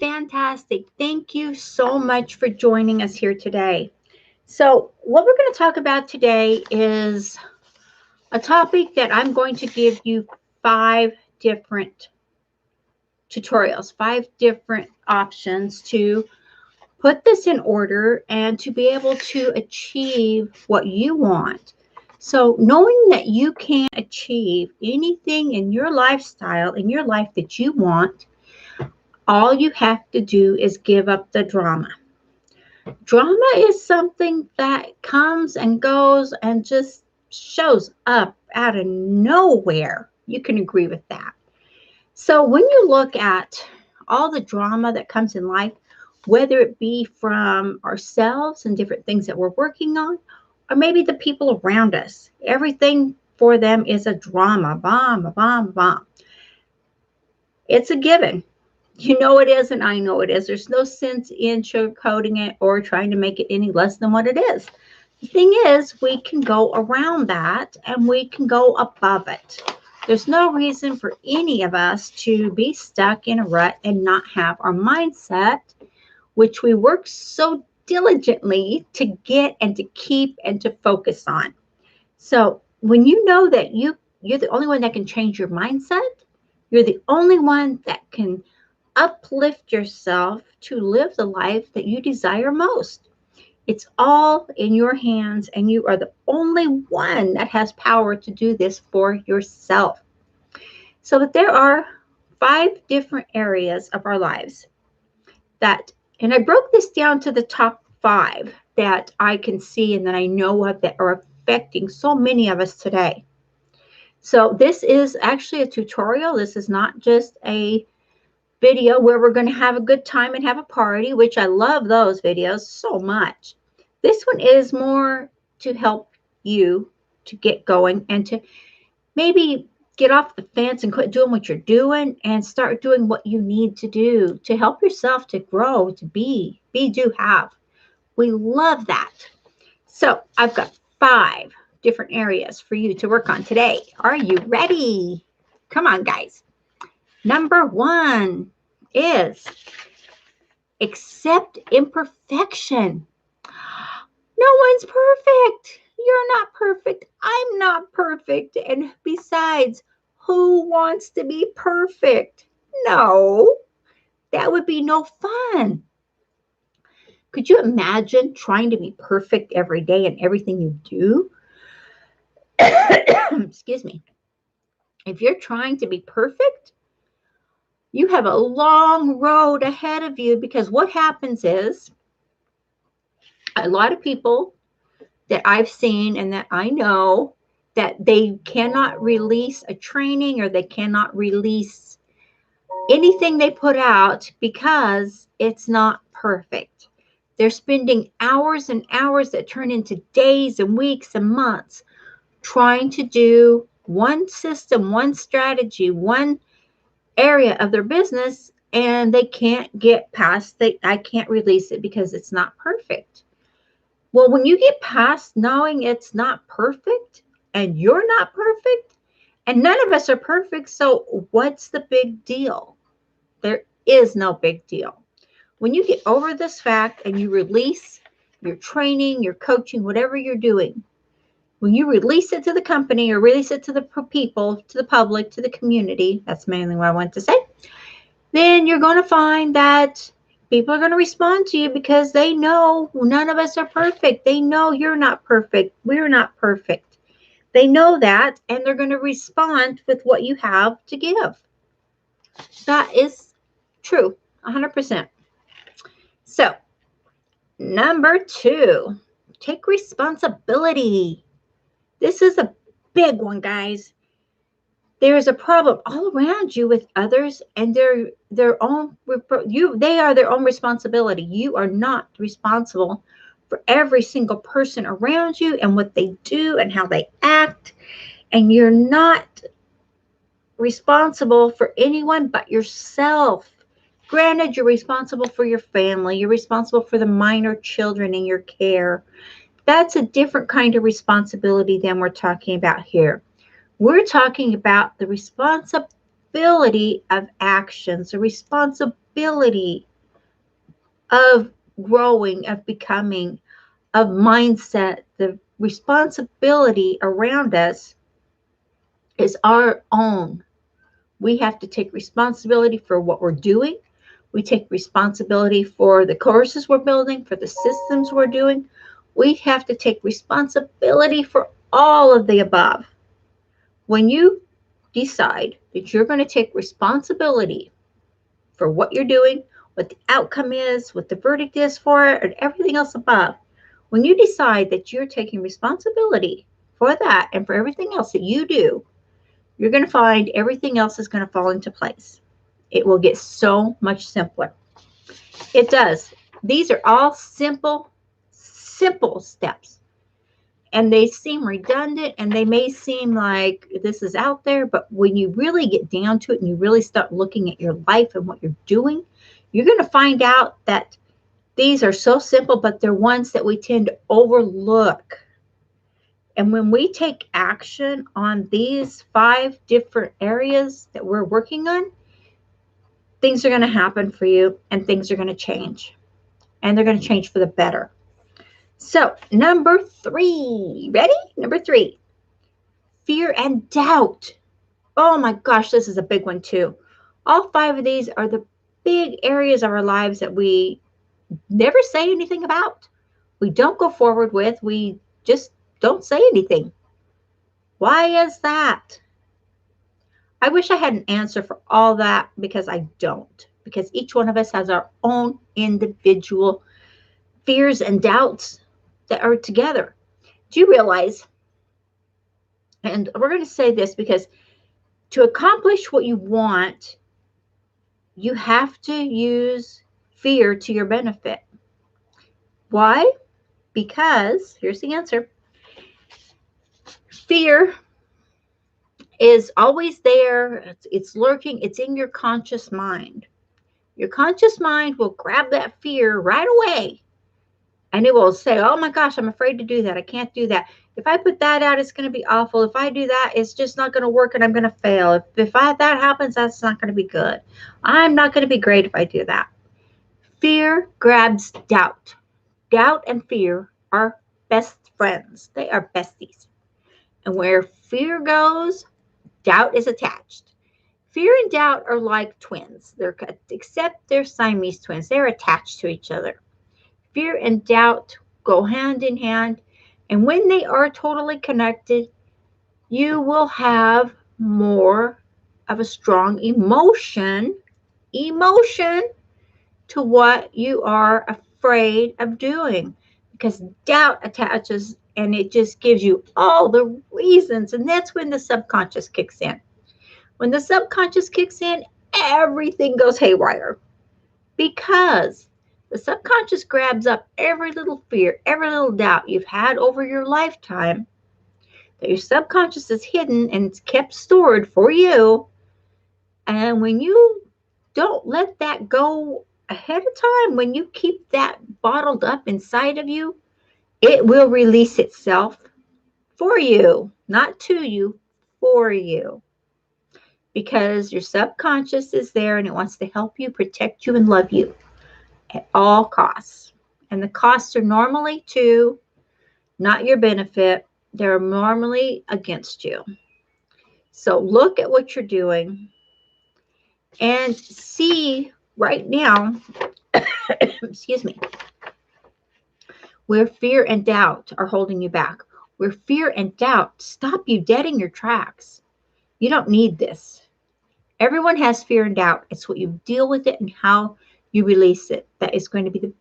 fantastic. Thank you so much for joining us here today. So, what we're going to talk about today is a topic that I'm going to give you 5 different tutorials, 5 different options to put this in order and to be able to achieve what you want. So, knowing that you can achieve anything in your lifestyle, in your life that you want, all you have to do is give up the drama. Drama is something that comes and goes and just shows up out of nowhere. You can agree with that. So when you look at all the drama that comes in life, whether it be from ourselves and different things that we're working on, or maybe the people around us, everything for them is a drama, bomb, a bomb, a bomb. It's a given. You know it is, and I know it is. There's no sense in sugarcoating it or trying to make it any less than what it is. The thing is, we can go around that and we can go above it. There's no reason for any of us to be stuck in a rut and not have our mindset, which we work so diligently to get and to keep and to focus on. So when you know that you're the only one that can change your mindset, you're the only one that can uplift yourself to live the life that you desire most. It's all in your hands, and you are the only one that has power to do this for yourself. So, there are 5 different areas of our lives that, and I broke this down to the top 5 that I can see and that I know of that are affecting so many of us today. So, this is actually a tutorial. This is not just a video where we're going to have a good time and have a party, which I love those videos so much. This one is more to help you to get going and to maybe get off the fence and quit doing what you're doing and start doing what you need to do to help yourself to grow, to be, do, have. We love that. So I've got 5 different areas for you to work on today. Are you ready? Come on, guys. Number 1 is accept imperfection. No one's perfect. You're not perfect. I'm not perfect. And besides, who wants to be perfect? No, that would be no fun. Could you imagine trying to be perfect every day in everything you do? Excuse me. If you're trying to be perfect, you have a long road ahead of you, because what happens is a lot of people that I've seen and that I know that they cannot release a training or they cannot release anything they put out because it's not perfect. They're spending hours and hours that turn into days and weeks and months trying to do one system, one strategy, one area of their business, and they can't get past I can't release it because it's not perfect. Well, when you get past knowing it's not perfect and you're not perfect, and none of us are perfect, so what's the big deal? There is no big deal. When you get over this fact and you release your training, your coaching, whatever you're doing, when you release it to the company or release it to the people, to the public, to the community, that's mainly what I want to say, then you're going to find that people are going to respond to you because they know none of us are perfect. They know you're not perfect. We're not perfect. They know that, and they're going to respond with what you have to give. That is true, 100%. So, number 2, take responsibility. This is a big one, guys. There is a problem all around you with others, and they are their own responsibility. You are not responsible for every single person around you and what they do and how they act, and you're not responsible for anyone but yourself. Granted, you're responsible for your family, you're responsible for the minor children in your care. That's a different kind of responsibility than we're talking about here. We're talking about the responsibility of actions, the responsibility of growing, of becoming, of mindset. The responsibility around us is our own. We have to take responsibility for what we're doing. We take responsibility for the courses we're building, for the systems we're doing. We have to take responsibility for all of the above. When you decide that you're going to take responsibility for what you're doing, what the outcome is, what the verdict is for it, and everything else above, when you decide that you're taking responsibility for that and for everything else that you do, you're going to find everything else is going to fall into place. It will get so much simpler. It does. These are all simple, simple steps. And they seem redundant and they may seem like this is out there, but when you really get down to it and you really start looking at your life and what you're doing, you're going to find out that these are so simple, but they're ones that we tend to overlook. And when we take action on these 5 different areas that we're working on, things are going to happen for you and things are going to change. And they're going to change for the better. So, number 3. Ready? Number 3. Fear and doubt. Oh my gosh, this is a big one too. All 5 of these are the big areas of our lives that we never say anything about. We don't go forward with. We just don't say anything. Why is that? I wish I had an answer for all that because I don't. Because each one of us has our own individual fears and doubts that are together. Do you realize, and we're going to say this because to accomplish what you want, you have to use fear to your benefit. Why? Because, here's the answer. Fear is always there. It's lurking. It's in your conscious mind. Your conscious mind will grab that fear right away. And it will say, oh my gosh, I'm afraid to do that. I can't do that. If I put that out, it's going to be awful. If I do that, it's just not going to work and I'm going to fail. If that happens, that's not going to be good. I'm not going to be great if I do that. Fear grabs doubt. Doubt and fear are best friends. They are besties. And where fear goes, doubt is attached. Fear and doubt are like twins. Except they're Siamese twins. They're attached to each other. Fear and doubt go hand in hand. And when they are totally connected, you will have more of a strong emotion to what you are afraid of doing. Because doubt attaches and it just gives you all the reasons. And that's when the subconscious kicks in. When the subconscious kicks in, everything goes haywire. Because the subconscious grabs up every little fear, every little doubt you've had over your lifetime that your subconscious is hidden and it's kept stored for you. And when you don't let that go ahead of time, when you keep that bottled up inside of you, it will release itself for you, not to you, for you. Because your subconscious is there and it wants to help you, protect you, and love you at all costs. And the costs are normally to not your benefit. They're normally against you. So look at what you're doing and see right now, excuse me, where fear and doubt are holding you back, where fear and doubt stop you dead in your tracks. You don't need this. Everyone has fear and doubt. It's what you deal with it and how you release it that is going to be the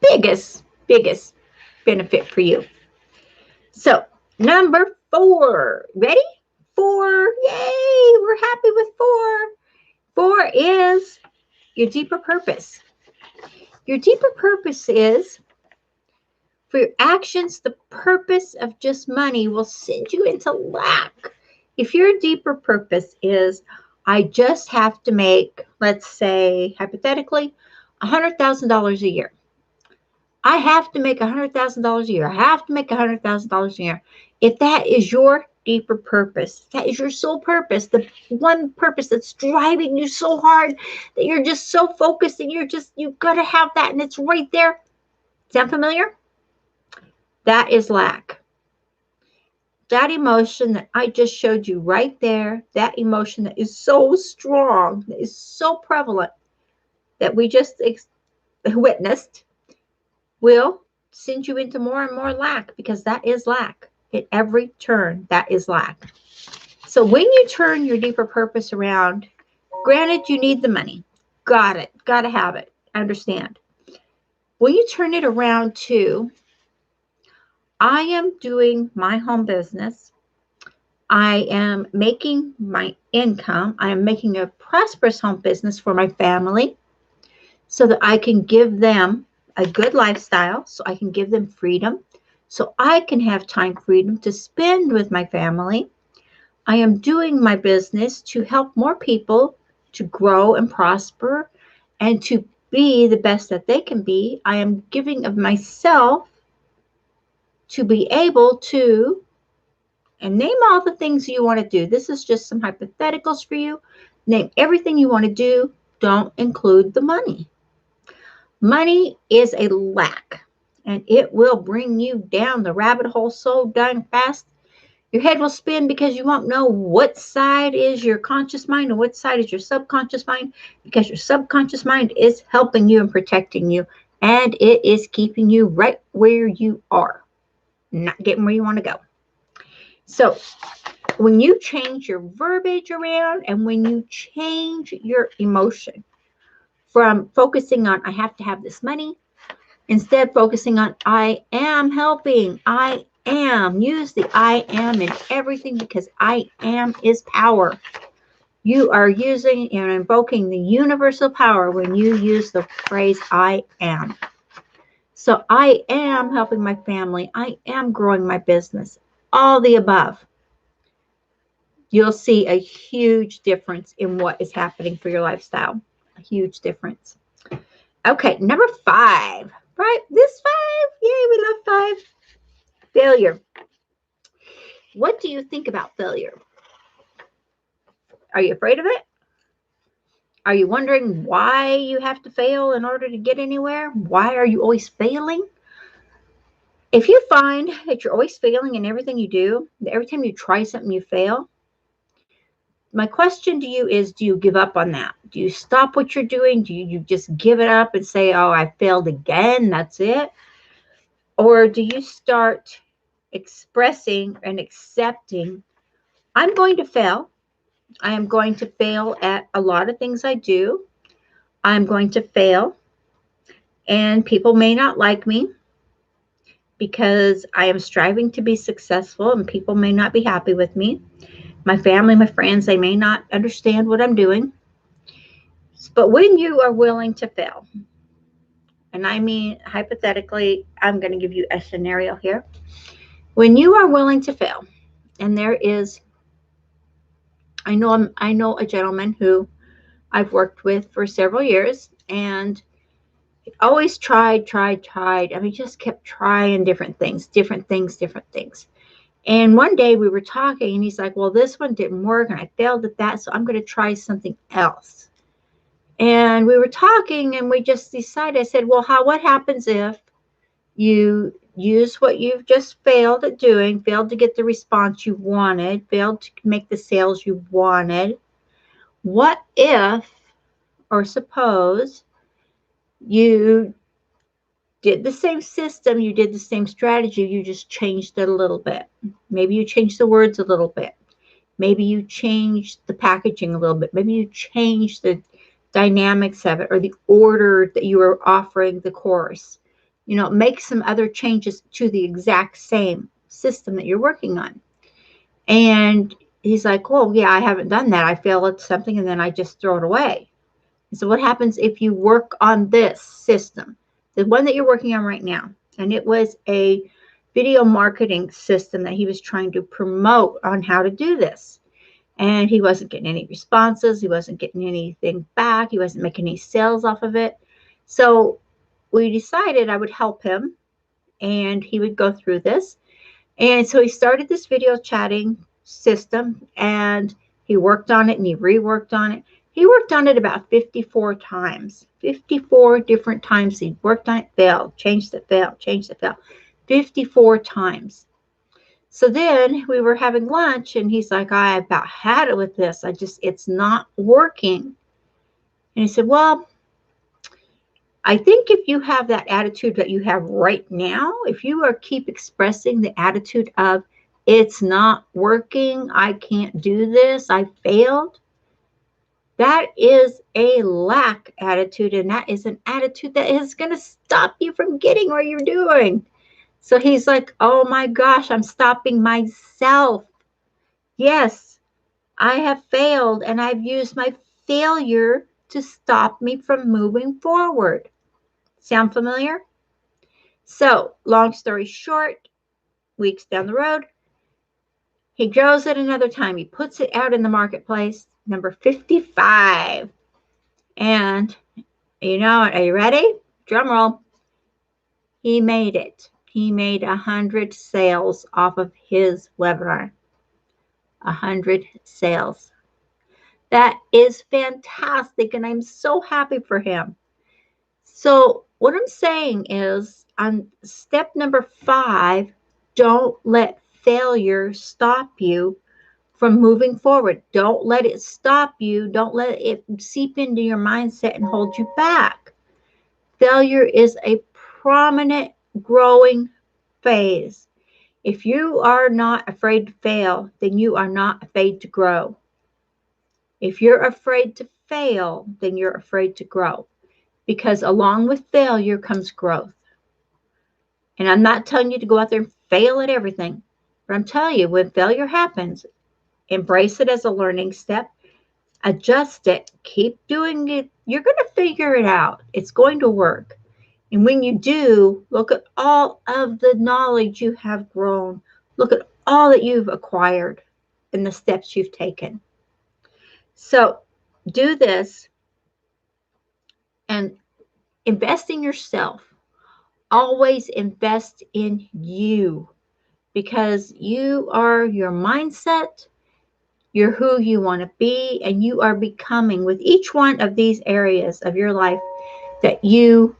biggest benefit for you. So, number 4. Ready? 4. Yay! We're happy with 4. 4 is your deeper purpose. Your deeper purpose is for your actions, the purpose of just money will send you into lack. If your deeper purpose is, I just have to make, let's say, hypothetically, $100,000 a year. I have to make $100,000 a year. I have to make $100,000 a year. If that is your deeper purpose. That is your soul purpose, the one purpose that's driving you so hard that you're just so focused and you've got to have that and it's right there. Sound familiar? That is lack. That emotion that I just showed you right there, that emotion that is so strong, that is so prevalent, that we just witnessed, will send you into more and more lack, because that is lack. At every turn, that is lack. So when you turn your deeper purpose around, granted, you need the money. Got it. Got to have it. I understand. When you turn it around to, I am doing my home business. I am making my income. I am making a prosperous home business for my family so that I can give them a good lifestyle, so I can give them freedom, so I can have time freedom to spend with my family. I am doing my business to help more people to grow and prosper and to be the best that they can be. I am giving of myself to be able to, and name all the things you want to do. This is just some hypotheticals for you. Name everything you want to do. Don't include the money. Money is a lack, and it will bring you down the rabbit hole so darn fast. Your head will spin because you won't know what side is your conscious mind and what side is your subconscious mind, because your subconscious mind is helping you and protecting you, and it is keeping you right where you are, not getting where you want to go. So when you change your verbiage around and when you change your emotion from focusing on, I have to have this money, instead focusing on, I am helping, I am. Use the I am in everything, because I am is power. You are using and invoking the universal power when you use the phrase I am. So I am helping my family. I am growing my business. All the above. You'll see a huge difference in what is happening for your lifestyle. A huge difference. Okay, number 5. Right? This 5. Yay, we love 5. Failure. What do you think about failure? Are you afraid of it? Are you wondering why you have to fail in order to get anywhere? Why are you always failing? If you find that you're always failing in everything you do, that every time you try something you fail, my question to you is, do you give up on that? Do you stop what you're doing? Do you just give it up and say, oh, I failed again, that's it? Or do you start expressing and accepting, I'm going to fail. I am going to fail at a lot of things I do. I'm going to fail, and people may not like me because I am striving to be successful, and people may not be happy with me. My family, my friends, they may not understand what I'm doing. But when you are willing to fail, and I mean hypothetically, I'm going to give you a scenario here. When you are willing to fail, and there is, I know a gentleman who I've worked with for several years, and always tried. I mean, just kept trying different things. And one day we were talking, and he's like, well, this one didn't work, and I failed at that, so I'm going to try something else. And we were talking, and we just decided, I said, well, what happens if you use what you've just failed at doing, failed to get the response you wanted, failed to make the sales you wanted? What if, or suppose, you did the same system, you did the same strategy, you just changed it a little bit. Maybe you changed the words a little bit. Maybe you changed the packaging a little bit. Maybe you changed the dynamics of it or the order that you were offering the course. Make some other changes to the exact same system that you're working on. And he's like, oh, yeah, I haven't done that. I fail at something and then I just throw it away. So what happens if you work on this system, the one that you're working on right now? And it was a video marketing system that he was trying to promote on how to do this. And he wasn't getting any responses. He wasn't getting anything back. He wasn't making any sales off of it. So we decided I would help him and he would go through this. And so he started this video chatting system, and he worked on it and he reworked on it. He worked on it about 54 times. 54 different times he worked on it, failed, changed it, failed, changed it, failed. 54 times. So then we were having lunch and he's like, I about had it with this. It's not working. And he said, well, I think if you have that attitude that you have right now, if you are keep expressing the attitude of it's not working, I can't do this, I failed, that is a lack attitude, and that is an attitude that is going to stop you from getting what you're doing. So he's like, oh my gosh, I'm stopping myself. Yes, I have failed, and I've used my failure to stop me from moving forward. Sound familiar? So, long story short, weeks down the road, he grows it another time. He puts it out in the marketplace, number 55. And you know, are you ready? Drum roll. He made it. He made 100 sales off of his webinar. 100 sales. That is fantastic, and I'm so happy for him. So what I'm saying is, on step number 5, don't let failure stop you from moving forward. Don't let it stop you. Don't let it seep into your mindset and hold you back. Failure is a prominent growing phase. If you are not afraid to fail, then you are not afraid to grow. If you're afraid to fail, then you're afraid to grow. Because along with failure comes growth. And I'm not telling you to go out there and fail at everything. But I'm telling you, when failure happens, embrace it as a learning step. Adjust it. Keep doing it. You're going to figure it out. It's going to work. And when you do, look at all of the knowledge you have grown. Look at all that you've acquired and the steps you've taken. So do this and invest in yourself. Always invest in you, because you are your mindset. You're who you want to be, and you are becoming with each one of these areas of your life that you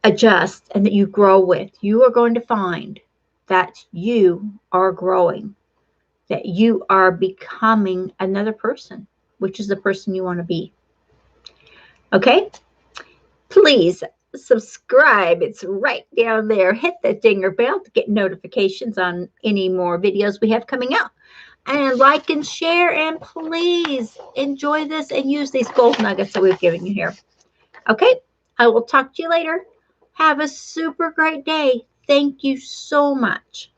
adjust and that you grow with. You are going to find that you are growing, that you are becoming another person, which is the person you want to be. Okay? Please subscribe. It's right down there. Hit that dinger bell to get notifications on any more videos we have coming out. And like and share, and please enjoy this and use these gold nuggets that we've given you here. Okay? I will talk to you later. Have a super great day. Thank you so much.